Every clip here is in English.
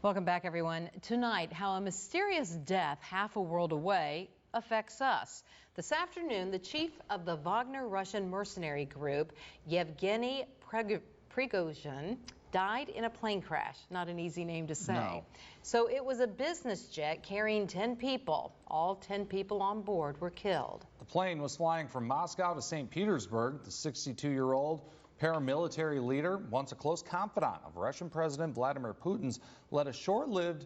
Welcome back, everyone. Tonight, how a mysterious death half a world away affects us. This afternoon, the chief of the Wagner Russian mercenary group, Yevgeny Prigozhin, died in a plane crash. Not an easy name to say. No. So it was a business jet carrying 10 people. All 10 people on board were killed. The plane was flying from Moscow to St. Petersburg. The 62-year-old paramilitary leader, once a close confidant of Russian President Vladimir Putin's, led a short-lived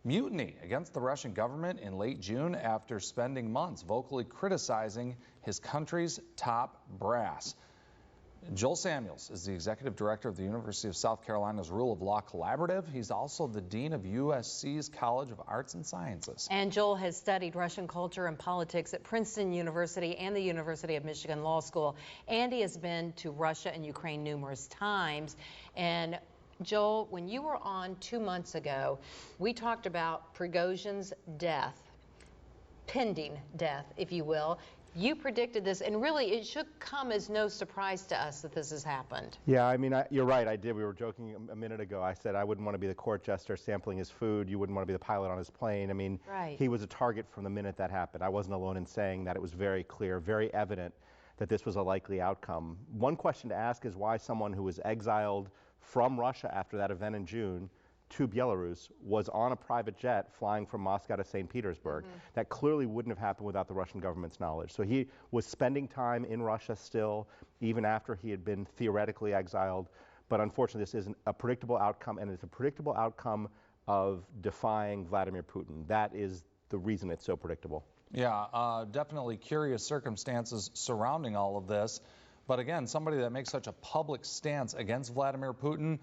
mutiny against the Russian government in late June after spending months vocally criticizing his country's top brass. Joel Samuels is the executive director of the University of South Carolina's Rule of Law Collaborative. He's also the dean of USC's College of Arts and Sciences. And Joel has studied Russian culture and politics at Princeton University and the University of Michigan Law School. And he has been to Russia and Ukraine numerous times. And Joel, when you were on 2 months ago, we talked about Prigozhin's death, pending death, if you will. You predicted this, and really it should come as no surprise to us that this has happened. Yeah, I mean, you're right, I did. We were joking a minute ago. I said I wouldn't want to be the court jester sampling his food. You wouldn't want to be the pilot on his plane. I mean, right. He was a target from the minute that happened. I wasn't alone in saying that. It was very clear, very evident that this was a likely outcome. One question to ask is why someone who was exiled from Russia after that event in June to Belarus was on a private jet flying from Moscow to St. Petersburg. That clearly wouldn't have happened without the Russian government's knowledge. So he was spending time in Russia still, even after he had been theoretically exiled. But unfortunately, this isn't a predictable outcome, and it's a predictable outcome of defying Vladimir Putin. That is the reason it's so predictable. Yeah, definitely curious circumstances surrounding all of this. But again, somebody that makes such a public stance against Vladimir Putin,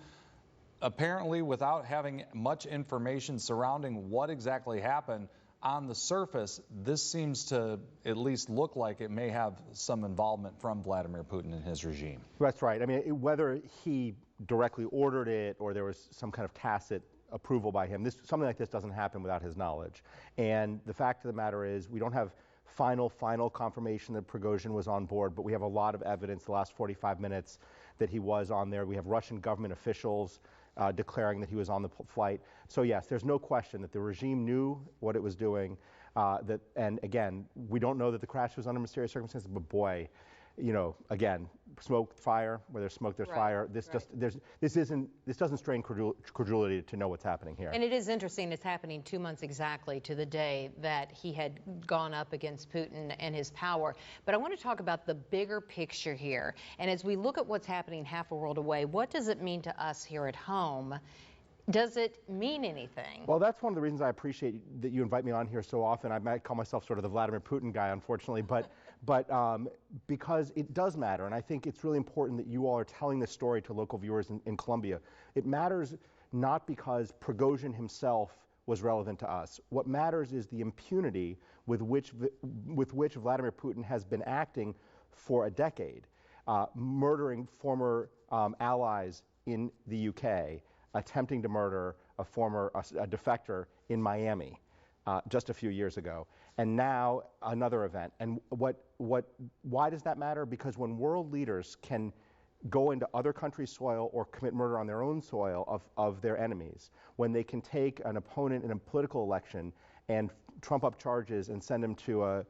apparently without having much information surrounding what exactly happened, on the surface, this seems to at least look like it may have some involvement from Vladimir Putin and his regime. That's right. I mean, whether he directly ordered it or there was some kind of tacit approval by him, something like this doesn't happen without his knowledge. And the fact of the matter is, we don't have final confirmation that Prigozhin was on board, but we have a lot of evidence the last 45 minutes that he was on there. We have Russian government officials declaring that he was on the flight. So yes, there's no question that the regime knew what it was doing. And again, we don't know that the crash was under mysterious circumstances, but boy, you know, again, smoke, fire. Where there's smoke, there's fire. This doesn't strain credulity to know what's happening here. And it is interesting. It's happening 2 months exactly to the day that he had gone up against Putin and his power. But I want to talk about the bigger picture here. And as we look at what's happening half a world away, what does it mean to us here at home? Does it mean anything? Well, that's one of the reasons I appreciate that you invite me on here so often. I might call myself sort of the Vladimir Putin guy, unfortunately, but because it does matter, and I think it's really important that you all are telling this story to local viewers in Colombia. It matters not because Prigozhin himself was relevant to us. What matters is the impunity with which Vladimir Putin has been acting for a decade, murdering former allies in the UK, attempting to murder a defector in Miami just a few years ago, and now another event. And why does that matter? Because when world leaders can go into other countries' soil or commit murder on their own soil of their enemies, when they can take an opponent in a political election and trump up charges and send them to a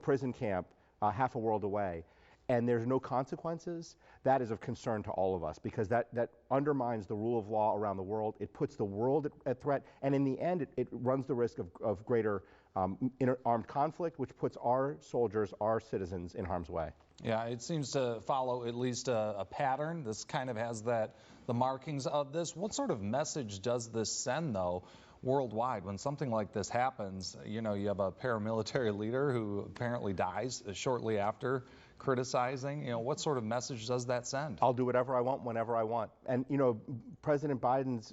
prison camp half a world away, and there's no consequences, that is of concern to all of us, because that undermines the rule of law around the world. It puts the world at threat, and in the end, it runs the risk of greater armed conflict, which puts our soldiers, our citizens, in harm's way. Yeah, it seems to follow at least a pattern. This kind of has the markings of this. What sort of message does this send, though, worldwide? When something like this happens, you know, you have a paramilitary leader who apparently dies shortly after criticizing. You know, what sort of message does that send? I'll do whatever I want, whenever I want. And, you know, President Biden's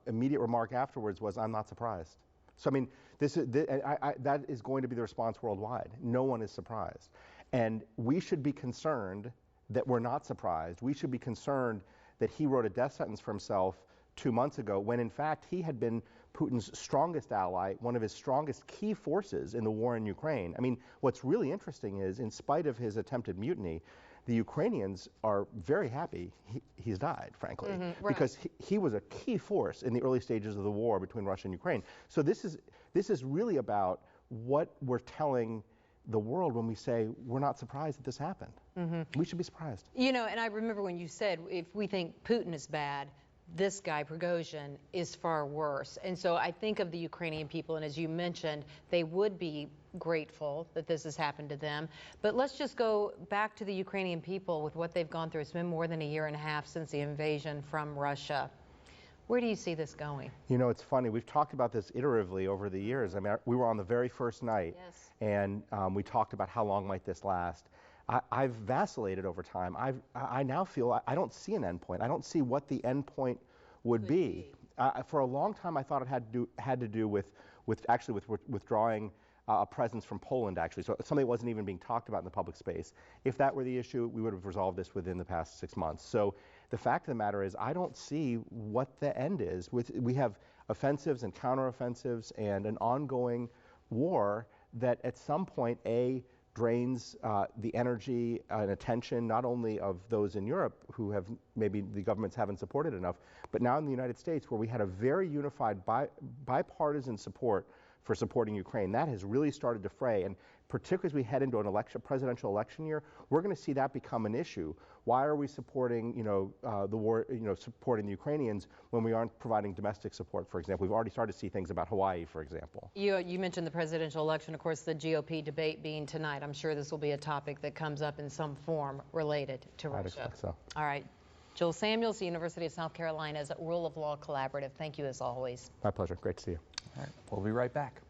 immediate remark afterwards was, "I'm not surprised." So, I mean, that is going to be the response worldwide. No one is surprised. And we should be concerned that we're not surprised. We should be concerned that he wrote a death sentence for himself 2 months ago, when in fact he had been Putin's strongest ally, one of his strongest key forces in the war in Ukraine. I mean, what's really interesting is, in spite of his attempted mutiny, The Ukrainians are very happy he's died, frankly, Right. because he was a key force in the early stages of the war between Russia and Ukraine. So this is really about what we're telling the world when we say we're not surprised that this happened. We should be surprised. You know, and I remember when you said if we think Putin is bad, this guy, Prigozhin, is far worse. And so I think of the Ukrainian people, and as you mentioned, they would be grateful that this has happened to them. But let's just go back to the Ukrainian people with what they've gone through. It's been more than a year and a half since the invasion from Russia. Where do you see this going? You know, it's funny. We've talked about this iteratively over the years. I mean, we were on the very first night, Yes. and we talked about how long might this last. I've vacillated over time. I now feel I don't see an end point. I don't see what the end point would be. For a long time, I thought it had to do with withdrawing a presence from Poland, actually. So something that wasn't even being talked about in the public space. If that were the issue, we would have resolved this within the past 6 months. So the fact of the matter is, I don't see what the end is. We have offensives and counteroffensives and an ongoing war that at some point, drains the energy and attention not only of those in Europe who have maybe the governments haven't supported enough, but now in the United States where we had a very unified bipartisan support for supporting Ukraine. That has really started to fray, and particularly as we head into an presidential election year, we're going to see that become an issue. Why are we supporting, the war, supporting the Ukrainians when we aren't providing domestic support, for example? We've already started to see things about Hawaii, for example. You mentioned the presidential election, of course, the GOP debate being tonight. I'm sure this will be a topic that comes up in some form related to Russia. I'd expect so. All right. Joel Samuels, the University of South Carolina's Rule of Law Collaborative. Thank you as always. My pleasure. Great to see you. All right. We'll be right back.